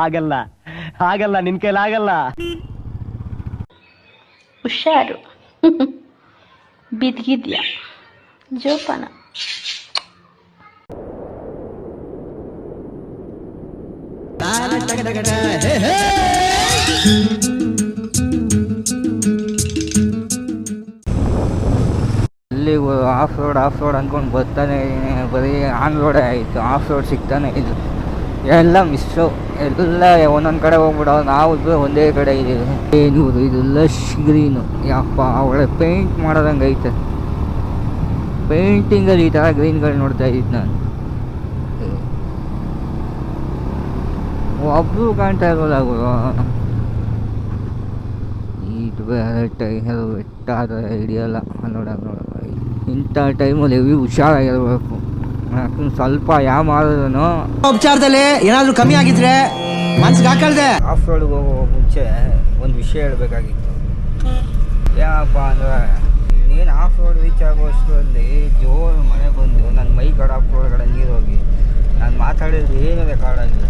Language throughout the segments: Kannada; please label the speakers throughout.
Speaker 1: ಆಗಲ್ಲ ಆಗಲ್ಲ, ನಿನ್ ಕೈಲಾಗಲ್ಲ.
Speaker 2: ಹುಷಾರು. ಬಿದ್ಗಿದ್ಯಾ ಜೋಪಾನ.
Speaker 3: ಅಲ್ಲಿ ಆಫ್ ರೋಡ್ ಅಂದ್ಕೊಂಡು ಬರ್ತಾನೆ ಬರೀ ಆನ್ ರೋಡೇ ಆಯಿತು. ಆಫ್ ರೋಡ್ ಸಿಗ್ತಾನೆ ಇದು ಎಲ್ಲ ಮಿಸ್ಸು. ಎಲ್ಲ ಒಂದೊಂದು ಕಡೆ ಹೋಗ್ಬಿಡೋ. ನಾವು ಒಂದೇ ಕಡೆ ಇದ್ದೀವಿ. ಏನು ಇದು ಲಶ್ ಗ್ರೀನು, ಯಪ್ಪ ಒಳ್ಳೆ ಪೇಂಟ್ ಮಾಡೋದಂಗೆ ಐತೆ. ಪೇಂಟಿಂಗಲ್ಲಿ ಈ ಥರ ಗ್ರೀನ್ಗಳು ನೋಡ್ತಾ ಇದ್ದು ನಾನು. ಒಬ್ಬರು ಕಾಣ್ತಾ ಇರೋಲ್ಲ ಅವರು. ಇದು ಬೇರೆ ಟೈಮಲ್ಲಿ ಬೆಟ್ಟ ಹಿಡಿಯೋಲ್ಲ. ನೋಡ ಇಂಥ ಟೈಮಲ್ಲಿ ಹೆವಿ ಹುಷಾರಾಗಿರ್ಬೇಕು. ಸ್ವಲ್ಪ ಯಾವ ಮಾಡಿದ್ರು
Speaker 4: ಉಪಚಾರದಲ್ಲಿ ಏನಾದರೂ ಕಮ್ಮಿ ಆಗಿದ್ರೆ ಮನ್ಸಿಗೆ ಹಾಕಳ್ದೆ.
Speaker 3: ಆಫ್ ರೋಡ್ಗೆ ಹೋಗೋ ಮುಂಚೆ ಒಂದು ವಿಷಯ ಹೇಳಬೇಕಾಗಿತ್ತು. ಏನಪ್ಪ ಅಂದರೆ, ನೀನು ಆಫ್ ರೋಡ್ ರೀಚ್ ಆಗೋ ಅಷ್ಟರಲ್ಲಿ ಜೋರು ಮಳೆ ಬಂದು ನನ್ನ ಮೈ ಕಡೆ ಆಫ್ ರೋಡ್ಗಡೆ ನೀರು ಹೋಗಿ ನಾನು ಮಾತಾಡಿದ್ರೆ ಏನೂ ರೆಕಾರ್ಡ್ ಆಗಿಲ್ಲ.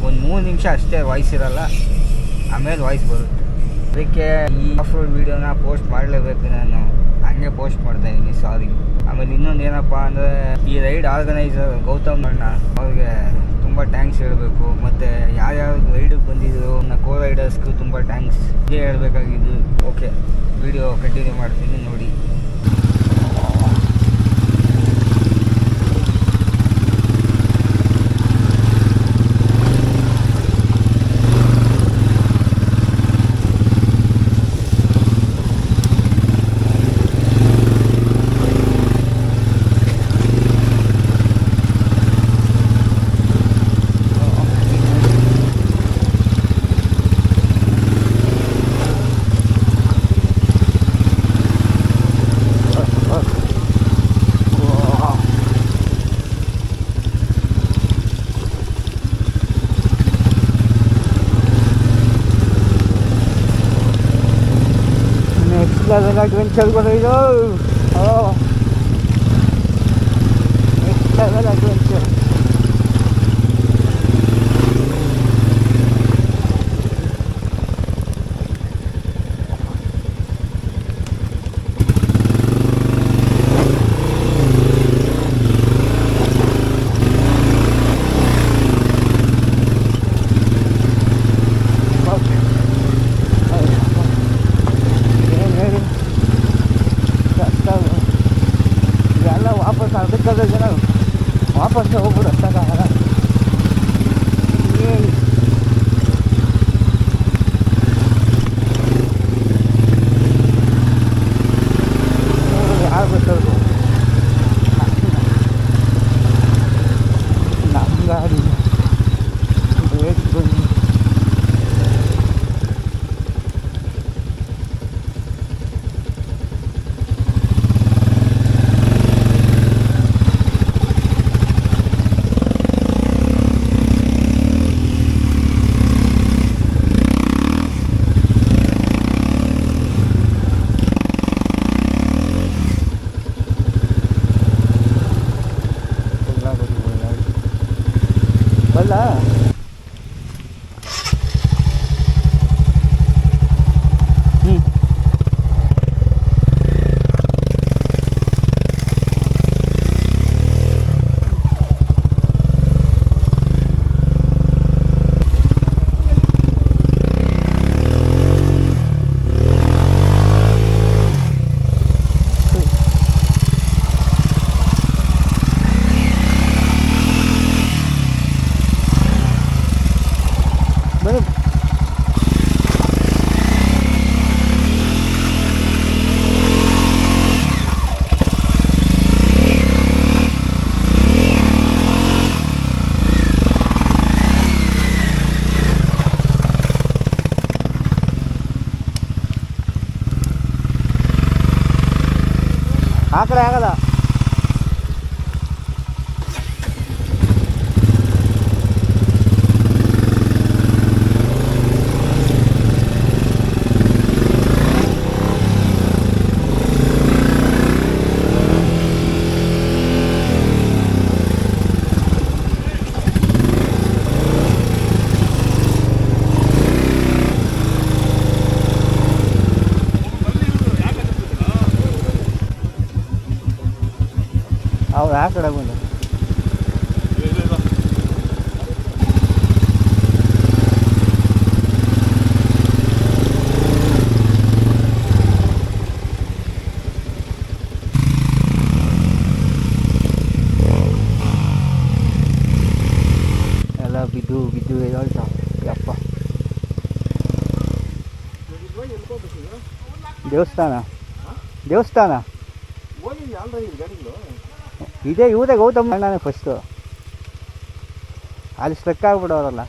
Speaker 3: ಒಂದು 3 ನಿಮಿಷ ಅಷ್ಟೇ ವಾಯ್ಸ್ ಇರಲ್ಲ, ಆಮೇಲೆ ವಾಯ್ಸ್ ಬರುತ್ತೆ. ಅದಕ್ಕೆ ಈ ಆಫ್ ರೋಡ್ ವೀಡಿಯೋನ ಪೋಸ್ಟ್ ಮಾಡಲೇಬೇಕು. ನಾನು ಹಂಗೆ ಪೋಸ್ಟ್ ಮಾಡ್ತಾಯಿದ್ದೀನಿ, ಸಾರಿ. ಆಮೇಲೆ ಇನ್ನೊಂದು ಏನಪ್ಪ ಅಂದರೆ, ಈ ರೈಡ್ ಆರ್ಗನೈಸರ್ ಗೌತಮ್ ಅಣ್ಣ ಅವ್ರಿಗೆ ತುಂಬ ಥ್ಯಾಂಕ್ಸ್ ಹೇಳಬೇಕು. ಮತ್ತು ಯಾರ್ಯಾರು ರೈಡಿಗೆ ಬಂದಿದ್ರು ಕೋ ರೈಡರ್ಸ್ಗೂ ತುಂಬ ಥ್ಯಾಂಕ್ಸ್ ಇದೇ ಹೇಳಬೇಕಾಗಿದ್ದು. ಓಕೆ, ವಿಡಿಯೋ ಕಂಟಿನ್ಯೂ ಮಾಡ್ತೀನಿ ನೋಡಿ. Level adventure ko na ito. Oh. Next level adventure. वापस से होगा रास्ता का है ये यार बचल को नाम गाड़ी वेट कोई बल्ला ಆ ಕಡೆ ಆಗಲ್ಲ. ಅವ್ರು ಆ ಕಡೆ ಬಂದು ಎಲ್ಲ ಬಿದ್ದು ಬಿದ್ದು ಹೇಳ್ತಾವ ಯಪ್ಪ. ದೇವಸ್ಥಾನ ಇದೇ ಇವರೇ ಗೌತಮ್ ಅಣ್ಣನೇ ಫಸ್ಟು. ಅಲ್ಲಿ ಸ್ಟ್ರಕ್ ಆಗ್ಬಿಡೋರಲ್ಲ.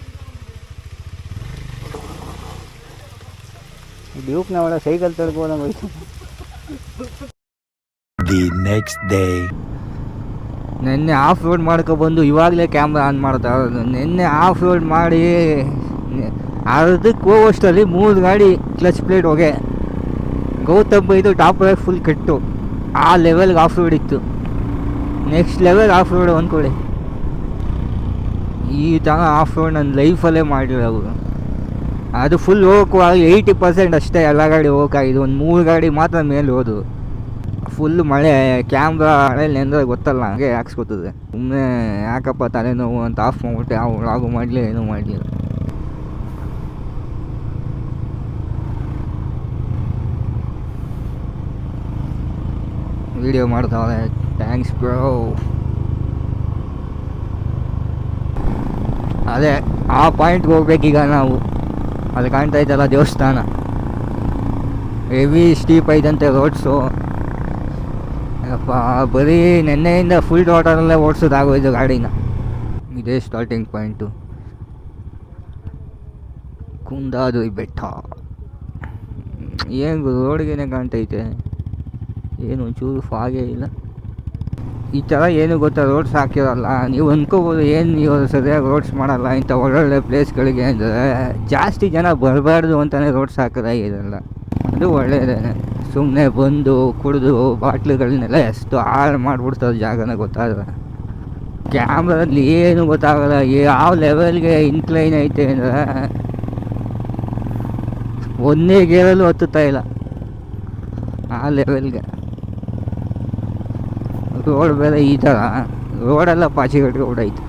Speaker 3: ಡ್ಯೂಕ್ನ ಒಳ್ಳೆ ಸೈಕಲ್ ತಡ್ಕೋದಂಗೆ ಹೋಯ್ತು.
Speaker 5: The next day.
Speaker 3: ನೆನ್ನೆ ಆಫ್ ರೋಡ್ ಮಾಡ್ಕೊಬಂದು ಇವಾಗಲೇ ಕ್ಯಾಮ್ರಾ ಆನ್ ಮಾಡ್ತಾ ಇರೋದು. ನೆನ್ನೆ ಆಫ್ ರೋಡ್ ಮಾಡಿ ಅರ್ಧಕ್ಕೆ ಹೋಗೋಷ್ಟರಲ್ಲಿ 3 ಗಾಡಿ ಕ್ಲಚ್ ಪ್ಲೇಟ್ ಹೋಗೆ. ಗೌತಮ್ ಇದು ಟಾಪ್ ಫುಲ್ ಕಟ್ಟು. ಆ ಲೆವೆಲ್ಗೆ ಆಫ್ ರೋಡ್ ಇತ್ತು. ನೆಕ್ಸ್ಟ್ ಲೆವೆಲ್ ಆಫ್ ರೋಡ್ ಅಂದ್ಕೊಳ್ಳಿ. ಈ ಥರ ಆಫ್ ರೋಡ್ ನನ್ನ ಲೈಫಲ್ಲೇ ಮಾಡಿರೋದು. ಅದು ಫುಲ್ ಹೋಗೋಕ್ಕಾಗ 80% ಅಷ್ಟೇ ಎಲ್ಲ ಗಾಡಿ ಹೋಗೋಕ್ಕಾಗಿದ್ದು. ಒಂದು 3 ಗಾಡಿ ಮಾತ್ರ ಮೇಲೆ ಹೋದು. ಫುಲ್ ಮಳೆ, ಕ್ಯಾಮ್ರಾ ಮಳೇಲಿ ನೆಂದ್ರೆ ಗೊತ್ತಲ್ಲ, ಹಾಗೆ ಹಾಕ್ಸ್ಕೊತದೆ. ಸುಮ್ಮನೆ ಯಾಕಪ್ಪ ತಲೆನೋವು ಅಂತ ಆಫ್ ಮಾಡ್ಬಿಟ್ಟೆ. ಆಗು ಮಾಡಲಿ ಏನೂ ಮಾಡಲಿಲ್ಲ. ವಿಡಿಯೋ ಮಾಡ್ತಾವೆ. Thanks bro. ಅದೇ ಆ ಪಾಯಿಂಟ್ಗೆ ಹೋಗ್ಬೇಕೀಗ ನಾವು. ಅಲ್ಲಿ ಕಾಣ್ತಾ ಇದ್ದಲ್ಲ ದೇವಸ್ಥಾನ, ಹೆವಿ ಸ್ಟೀಪ್ ಐದಂತೆ ರೋಡ್ಸು. ಅಪ್ಪ ಬರೀ ನೆನ್ನೆಯಿಂದ ಫುಲ್ ಟೋಟಲಲ್ಲೇ ಓಡಿಸೋದಾಗೋಯ್ತು ಗಾಡಿನ. ಇದೇ ಸ್ಟಾರ್ಟಿಂಗ್ ಪಾಯಿಂಟು, ಕುಂದಾದ್ರಿ ಬೆಟ್ಟ. ಏನು ರೋಡ್ಗೇನೆ ಕಾಣ್ತೈತೆ, ಏನು ಒಂಚೂರು ಫಾಗೇ ಇಲ್ಲ. ಈ ಥರ ಏನು ಗೊತ್ತಾ, ರೋಡ್ಸ್ ಹಾಕಿರಲ್ಲ. ನೀವು ಅಂದ್ಕೋಬೋದು ಏನು ನೀವು ಸರಿಯಾಗಿ ರೋಡ್ಸ್ ಮಾಡಲ್ಲ ಇಂಥ ಒಳ್ಳೊಳ್ಳೆ ಪ್ಲೇಸ್ಗಳಿಗೆ ಅಂದರೆ. ಜಾಸ್ತಿ ಜನ ಬರಬಾರ್ದು ಅಂತಲೇ ರೋಡ್ಸ್ ಹಾಕೋದಾಗಿರಲ್ಲ. ಅದು ಒಳ್ಳೆಯದೇ. ಸುಮ್ಮನೆ ಬಂದು ಕುಡಿದು ಬಾಟ್ಲುಗಳನ್ನೆಲ್ಲ ಎಷ್ಟು ಹಾಳು ಮಾಡಿಬಿಡ್ತಾರೆ ಜಾಗನ ಗೊತ್ತಾದ್ರೆ. ಕ್ಯಾಮ್ರಲ್ಲಿ ಏನು ಗೊತ್ತಾಗಲ್ಲ ಯಾವ ಲೆವೆಲ್ಗೆ ಇನ್ಕ್ಲೈನ್ ಐತೆ ಅಂದರೆ ಒಂದೇ ಗೇರಲ್ಲೂ ಹತ್ತುತ್ತಾ ಇಲ್ಲ ಆ ಲೆವೆಲ್ಗೆ. ರೋಡ್ ಬೇರೆ ಈ ಥರ, ರೋಡೆಲ್ಲ ಪಾಚಿಗಟ್ಟು ರೋಡ್ ಐತೆ.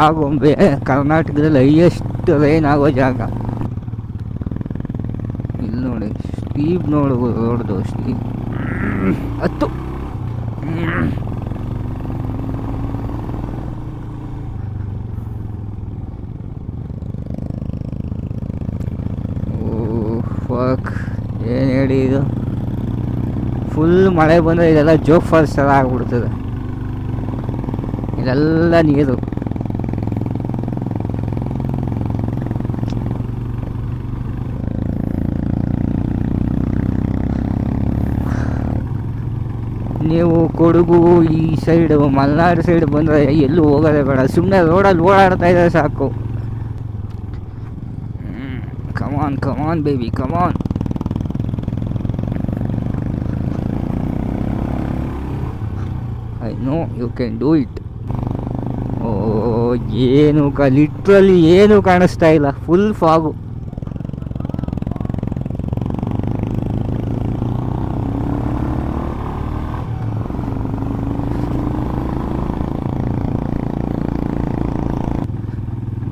Speaker 3: ಆಗೊಂಬೆ ಕರ್ನಾಟಕದಲ್ಲಿ ಹೈಯೆಸ್ಟ್ ರೈನ್ ಆಗೋ ಜಾಗ. ಇಲ್ಲಿ ನೋಡಿ ಸ್ಟೀಪ್ ನೋಡ್ಬೋದು, ರೋಡ್ದು ಸ್ಟೀಪ್ 10. ಫಕ್ ಏನು ಹೇಳಿ, ಇದು ಫುಲ್ ಮಳೆ ಬಂದರೆ ಇದೆಲ್ಲ ಜೋಗ್ ಫಾಲ್ಸ್ ಥರ ಆಗ್ಬಿಡ್ತದೆ. ಇದೆಲ್ಲ ನೀರು. ನೀವು ಕೊಡಗು ಈ ಸೈಡು ಮಲೆನಾಡು ಸೈಡ್ ಬಂದರೆ ಎಲ್ಲೂ ಹೋಗೋದೇ ಬೇಡ. ಸುಮ್ಮನೆ ರೋಡಲ್ಲಿ ಓಡಾಡ್ತಾ ಇದ್ದಾರೆ ಸಾಕು. Come on come on baby come on. I know you can do it. ಓ ಏನು ಲಿಟ್ರಲಿ ಏನೂ ಕಾಣಿಸ್ತಾ ಇಲ್ಲ, ಫುಲ್ ಫಾಗು.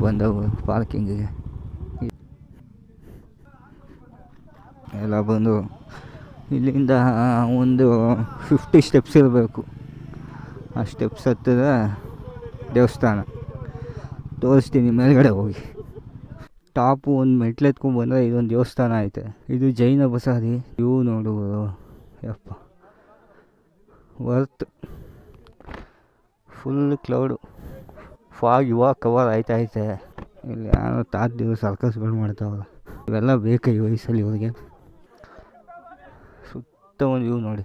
Speaker 3: ಬಂದವು ಪಾರ್ಕಿಂಗಿಗೆ ಎಲ್ಲ ಬಂದು. ಇಲ್ಲಿಂದ ಒಂದು 50 ಸ್ಟೆಪ್ಸ್ ಇರಬೇಕು. ಆ ಸ್ಟೆಪ್ಸ್ ಹತ್ತಿದ್ರೆ ದೇವಸ್ಥಾನ. ತೋರಿಸ್ತೀನಿ ಮೇಲ್ಗಡೆ ಹೋಗಿ. ಟಾಪು ಒಂದು ಮೆಟ್ಲು ಎತ್ಕೊಂಡು ಬಂದರೆ ಇದೊಂದು ದೇವಸ್ಥಾನ ಐತೆ. ಇದು ಜೈನ ಬಸದಿ. ಇವು ನೋಡುವುದು ಯಪ್ಪ ವರ್ತ್. ಫುಲ್ ಕ್ಲೌಡು, ಫಾಗ್ ಇವಾಗ ಕವರ್ ಆಯ್ತೈತೆ. ಇಲ್ಲಿ ಯಾರೋ ತಾತ್ದಿರು ಸರ್ಕಸ್ಗಳು ಮಾಡ್ತಾವಲ್ಲ, ಇವೆಲ್ಲ ಬೇಕು ಈ ವಯಸ್ಸಲ್ಲಿ ಇವ್ರಿಗೆ. ಸುತ್ತ ಒಂದು ವ್ಯೂ ನೋಡಿ.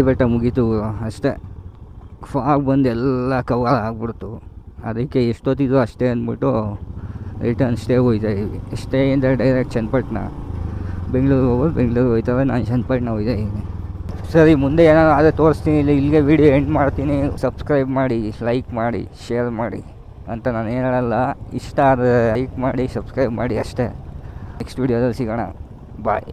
Speaker 3: ಬೆಟ್ಟ ಮುಗೀತು ಅಷ್ಟೇ. ಫಾಗ್ ಬಂದು ಎಲ್ಲ ಕವರ್ ಆಗ್ಬಿಡ್ತು. ಅದಕ್ಕೆ ಎಷ್ಟೊತ್ತಿದ್ದು ಅಷ್ಟೇ ಅಂದ್ಬಿಟ್ಟು ರಿಟರ್ನ್ ಸ್ಟೇ ಹೋಯ್ತಾಯಿದ್ವಿ. ಸ್ಟೇಯಿಂದ ಡೈರೆಕ್ಟ್ ಚನ್ನಪಟ್ಟಣ, ಬೆಂಗಳೂರು ಹೋಗೋದು. ಬೆಂಗಳೂರು ಹೋಯ್ತವೆ, ನಾನು ಚನ್ನಪಟ್ಟಣ ಹೋಯ್ತಾಯಿದ್ದೀನಿ. ಸರಿ, ಮುಂದೆ ಏನಾದ್ರು ಆದರೆ ತೋರಿಸ್ತೀನಿ. ಇಲ್ಲಿಗೆ ವೀಡಿಯೋ ಎಂಡ್ ಮಾಡ್ತೀನಿ. ಸಬ್ಸ್ಕ್ರೈಬ್ ಮಾಡಿ, ಲೈಕ್ ಮಾಡಿ, ಶೇರ್ ಮಾಡಿ ಅಂತ ನಾನು ಹೇಳಲ್ಲ. ಇಷ್ಟ ಆದರೆ ಲೈಕ್ ಮಾಡಿ, ಸಬ್ಸ್ಕ್ರೈಬ್ ಮಾಡಿ ಅಷ್ಟೇ. ನೆಕ್ಸ್ಟ್ ವೀಡಿಯೋದಲ್ಲಿ ಸಿಗೋಣ. ಬಾಯ್.